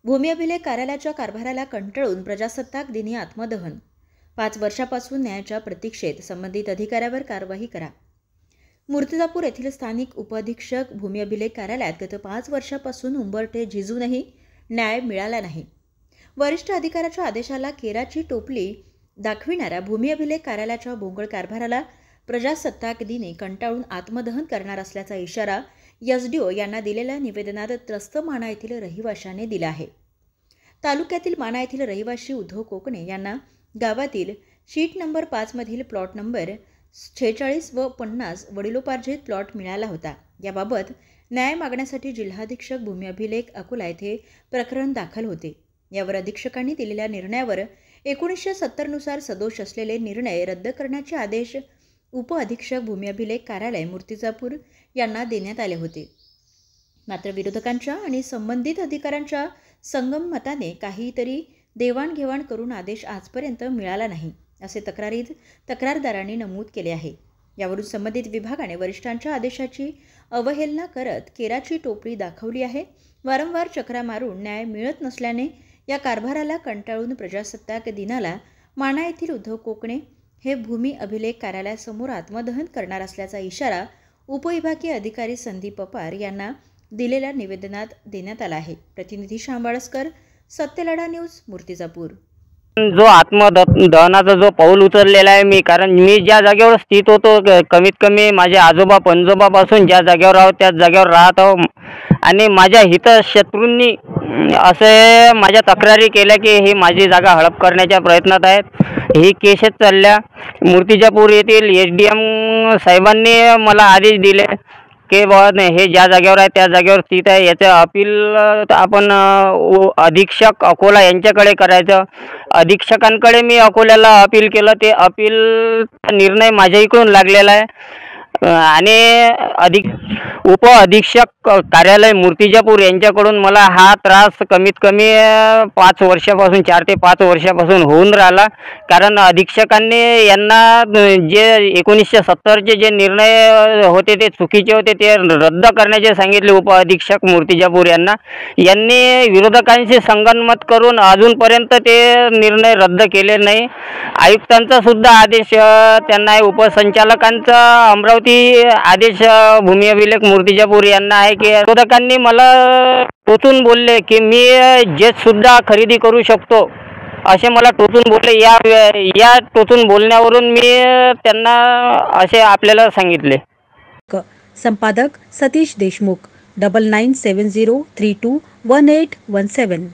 भूमी अभिलेख कार्यालयाच्या कारभाराला कंटाळून प्रजासत्ताक दिनी आत्मदहन. 5 वर्षापासून न्यायाच्या प्रतीक्षेत संबंधित अधिकाऱ्यावर कारवाई करा. मूर्तिजापूर येथील स्थानिक उपअधीक्षक भूमी अभिलेख कार्यालयात गत 5 वर्षापासून उंबरठे झिजूनही न्याय मिळाला नाही. वरिष्ठ अधिकाऱ्याच्या आदेशाला केराची टोपली दाखविणाऱ्या भूमी अभिलेख कार्यालयाच्या भोंगळ कारभाराला प्रजासत्ताक दिनी कंटाळून आत्मदहन करणार असल्याचा इशारा एसडीओ यांना दिलेल्या निवेदनात त्रस्त माणा येथील रहिवाशाने दिला आहे. तालुक्यातील माणा येथील रहिवाशी उद्धव कोकणे यांना गावातील शीट नंबर 5 मधील प्लॉट नंबर 46 व 50 वडिलोपार्जित प्लॉट मिळाला होता. याबाबत न्याय मागण्यासाठी जिल्हाधीक्षक भूमी अभिलेख अकोला येथे प्रकरण दाखल होते. यावर अधीक्षकांनी दिलेल्या निर्णयावर 1970 नुसार सदोष असलेले निर्णय रद्द करण्याचे आदेश उपअधीक्षक भूमी अभिलेख कार्यालय मूर्तिजापूर यांना देण्यात आले होते. मात्र विरोधकांच्या आणि संबंधित अधिकाऱ्यांच्या संगम मताने काहीतरी देवाणघेवाण करून आदेश आजपर्यंत मिळाला नाही, असे तक्रारीत तक्रारदारांनी नमूद केले आहे. यावरून संबंधित विभागाने वरिष्ठांच्या आदेशाची अवहेलना करत केराची टोपली दाखवली आहे. वारंवार चक्रा मारून न्याय मिळत नसल्याने या कारभाराला कंटाळून प्रजासत्ताक दिनाला माणा येथील उद्धव कोकणे हे भूमी अभिलेख कार्यालयासमोर आत्मदहन करणार असल्याचा इशारा उपविभागीय अधिकारी संदीप पवार यांना दिलेल्या निवेदनात देण्यात आला आहे. प्रतिनिधी शांबाळस्कर, सत्यलढा न्यूज, मूर्तिजापूर. जो आत्मदहनाचा जो पाऊल उचललेला आहे कारण मी ज्या जागेवर स्थित होतो, कमीत कमी माझे आजोबा पणजोबापासून ज्या जागेवर आहोत त्याच जागेवर राहत आहो आणि माझ्या हितशत्रूंनी असे माझ्या तक्रारी केल्या की ही माझी जागा हडप करण्याच्या प्रयत्नात आहेत. ही केसेस चालल्या. मूर्तिजापूर येथील एसडीएम साहेबांनी मला आदेश दिले की बाबा हे ज्या जागेवर आहे त्या जागेवर स्थित आहे, याचं अपील आपण अधीक्षक अकोला यांच्याकडे करायचं. अधीक्षकांकडे मी अकोल्याला अपील केलं. ते अपील निर्णय माझ्या इकडून लागलेला आहे आणि उप अधीक्षक कार्यालय मूर्तिजापूर यांच्याकडून मला हा त्रास कमीत कमी 5 वर्षापासून 4 ते 5 वर्षापासून होऊन राहिला. कारण अधीक्षकांनी यांना जे 1970चे जे निर्णय होते ते चुकीचे होते, ते रद्द करण्याचे सांगितले. उप अधीक्षक मूर्तिजापूर यांनी विरोधकांशी संगनमत करून अजूनपर्यंत ते निर्णय रद्द केले नाही. आयुक्तांचा सुद्धा आदेश त्यांना आहे. उपसंचालकांचा अमरावती आदेश भूमी अभिलेख मूर्तिजापूर यांना आहे की विरोधकांनी मला टोचून बोलले की मी जेट सुद्धा खरेदी करू शकतो असे मला टोचून बोलले. या टोचून बोलण्यावरून मी त्यांना असे आपल्याला सांगितले. संपादक सतीश देशमुख 9970321817